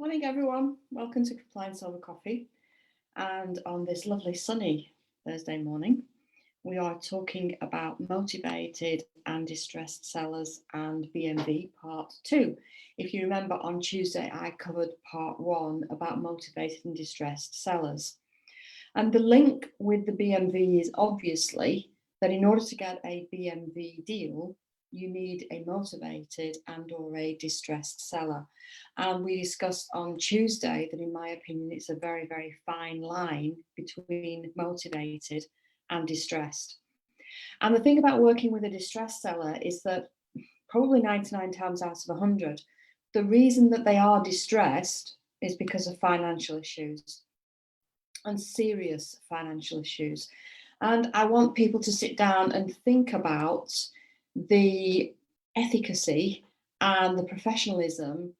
Morning, everyone. Welcome to Compliance Over Coffee. And on this lovely sunny Thursday morning, we are talking about motivated and distressed sellers and BMV part 2. If you remember, on Tuesday, I covered part 1 about motivated and distressed sellers. And the link with the BMV is obviously that in order to get a BMV deal, you need a motivated and or a distressed seller. And we discussed on Tuesday that in my opinion, it's a very, very fine line between motivated and distressed. And the thing about working with a distressed seller is that probably 99 times out of 100, the reason that they are distressed is because of financial issues and serious financial issues. And I want people to sit down and think about the efficacy and the professionalism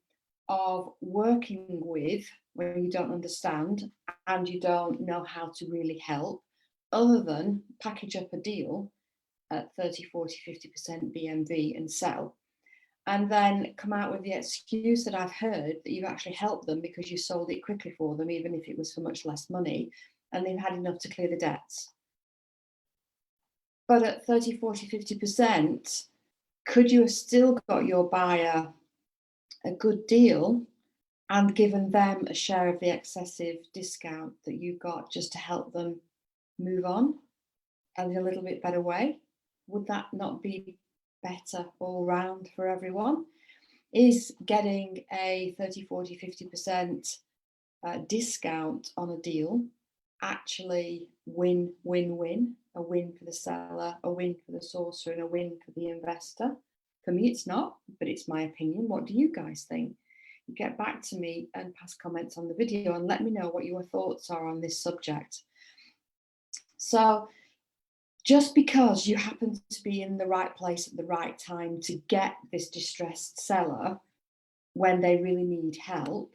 of working with when you don't understand and you don't know how to really help, other than package up a deal at 30, 40, 50% BMV and sell. And then come out with the excuse that I've heard that you've actually helped them because you sold it quickly for them, even if it was for much less money, and they've had enough to clear the debts. But at 30, 40, 50%, could you have still got your buyer a good deal and given them a share of the excessive discount that you got just to help them move on in a little bit better way? Would that not be better all round for everyone? Is getting a 30, 40, 50% discount on a deal actually win, win, win? A win for the seller, a win for the sourcer, and a win for the investor? For me, it's not, but it's my opinion. What do you guys think? Get back to me and pass comments on the video and let me know what your thoughts are on this subject. So just because you happen to be in the right place at the right time to get this distressed seller when they really need help,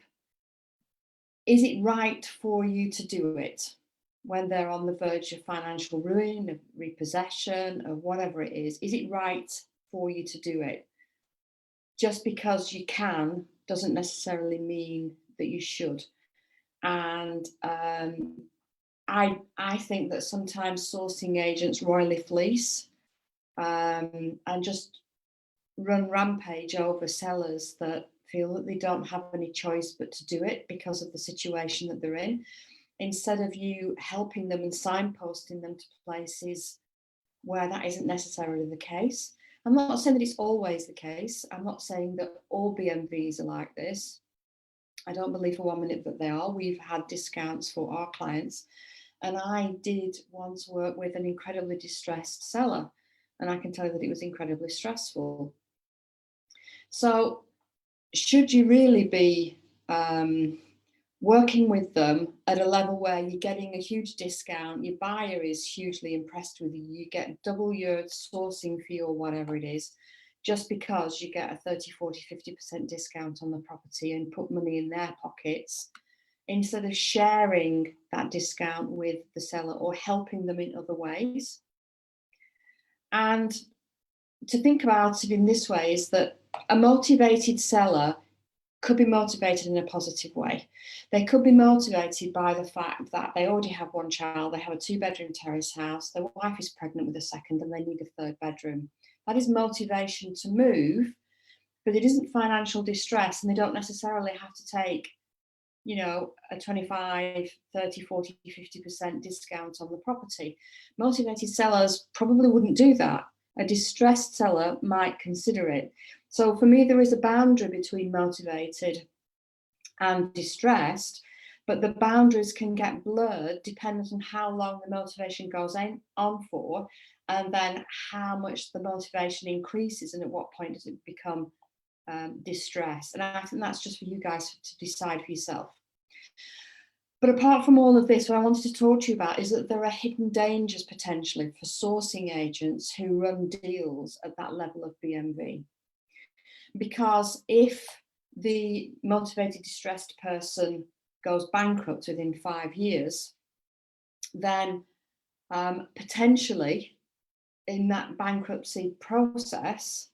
is it right for you to do it when they're on the verge of financial ruin, of repossession, of whatever it is? Is it right for you to do it? Just because you can doesn't necessarily mean that you should. And I think that sometimes sourcing agents royally fleece and just run rampage over sellers that feel that they don't have any choice but to do it because of the situation that they're in, instead of you helping them and signposting them to places where that isn't necessarily the case. I'm not saying that it's always the case. I'm not saying that all BMVs are like this. I don't believe for 1 minute that they are. We've had discounts for our clients. And I did once work with an incredibly distressed seller. And I can tell you that it was incredibly stressful. So should you really be working with them at a level where you're getting a huge discount, your buyer is hugely impressed with you, you get double your sourcing fee or whatever it is, just because you get a 30, 40, 50% discount on the property and put money in their pockets, instead of sharing that discount with the seller or helping them in other ways? And to think about it in this way is that a motivated seller could be motivated in a positive way. They could be motivated by the fact that they already have one child, they have a 2-bedroom terrace house, their wife is pregnant with a second and they need a third bedroom. That is motivation to move, but it isn't financial distress, and they don't necessarily have to take, a 25, 30, 40, 50% discount on the property. Motivated sellers probably wouldn't do that. A distressed seller might consider it. So for me, there is a boundary between motivated and distressed, but the boundaries can get blurred depending on how long the motivation goes on for, and then how much the motivation increases and at what point does it become distress. And I think that's just for you guys to decide for yourself. But apart from all of this, what I wanted to talk to you about is that there are hidden dangers potentially for sourcing agents who run deals at that level of BMV. Because if the motivated, distressed person goes bankrupt within 5 years, then potentially in that bankruptcy process,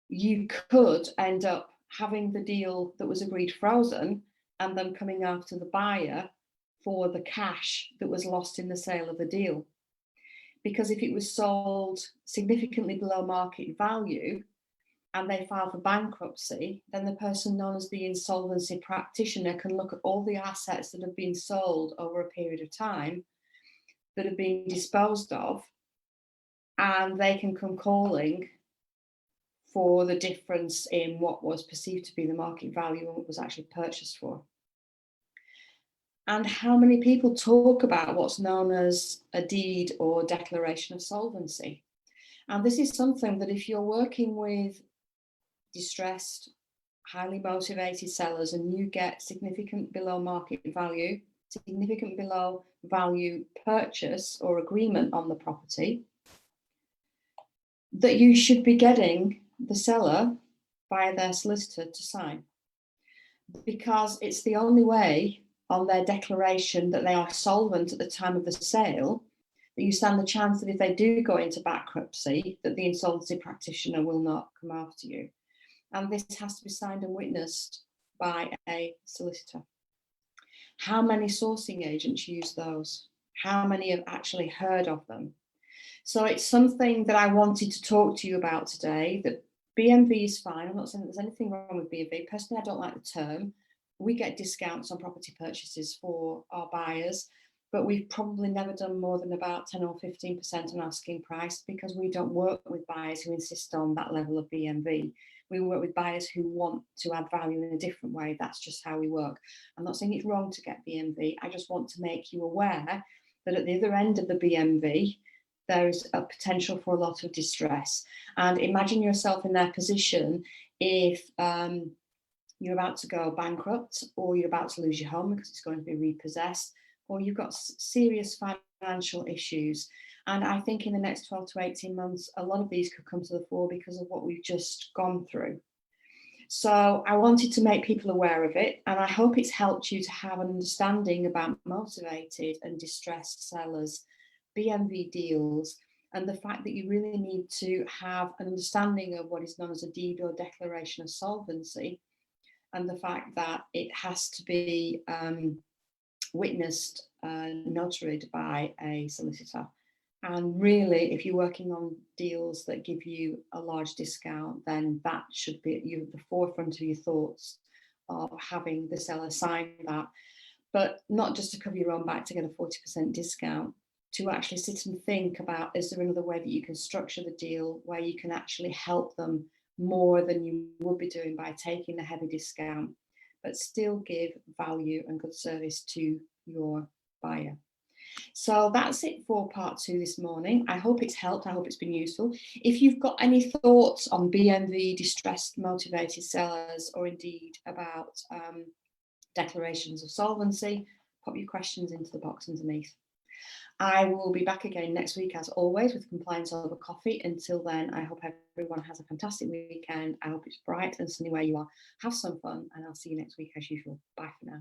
you could end up having the deal that was agreed frozen and them coming after the buyer for the cash that was lost in the sale of the deal. Because if it was sold significantly below market value and they file for bankruptcy, then the person known as the insolvency practitioner can look at all the assets that have been sold over a period of time that have been disposed of, and they can come calling for the difference in what was perceived to be the market value and what was actually purchased for. And how many people talk about what's known as a deed or declaration of solvency? And this is something that if you're working with distressed, highly motivated sellers and you get significant below market value, significant below value purchase or agreement on the property, that you should be getting the seller via their solicitor to sign, because it's the only way on their declaration that they are solvent at the time of the sale that you stand the chance that if they do go into bankruptcy, that the insolvency practitioner will not come after you. And this has to be signed and witnessed by a solicitor. How many sourcing agents use those? How many have actually heard of them? So it's something that I wanted to talk to you about today, that BMV is fine. I'm not saying that there's anything wrong with BMV. Personally, I don't like the term. We get discounts on property purchases for our buyers, but we've probably never done more than about 10 or 15% on asking price, because we don't work with buyers who insist on that level of BMV. We work with buyers who want to add value in a different way. That's just how we work. I'm not saying it's wrong to get BMV. I just want to make you aware that at the other end of the BMV, there is a potential for a lot of distress. And imagine yourself in their position if you're about to go bankrupt, or you're about to lose your home because it's going to be repossessed, or you've got serious financial issues. And I think in the next 12 to 18 months, a lot of these could come to the fore because of what we've just gone through. So I wanted to make people aware of it, and I hope it's helped you to have an understanding about motivated and distressed sellers, BMV deals, and the fact that you really need to have an understanding of what is known as a deed or declaration of solvency, and the fact that it has to be witnessed and notaried by a solicitor. And really, if you're working on deals that give you a large discount, then that should be at the forefront of your thoughts of having the seller sign that. But not just to cover your own back to get a 40% discount, to actually sit and think about, is there another way that you can structure the deal where you can actually help them more than you would be doing by taking the heavy discount, but still give value and good service to your buyer. So that's it for part 2 this morning. I hope it's helped. I hope it's been useful. If you've got any thoughts on BMV, distressed, motivated sellers, or indeed about declarations of solvency, pop your questions into the box underneath. I will be back again next week, as always, with Compliance Over Coffee. Until then, I hope everyone has a fantastic weekend. I hope it's bright and sunny where you are. Have some fun, and I'll see you next week as usual. Bye for now.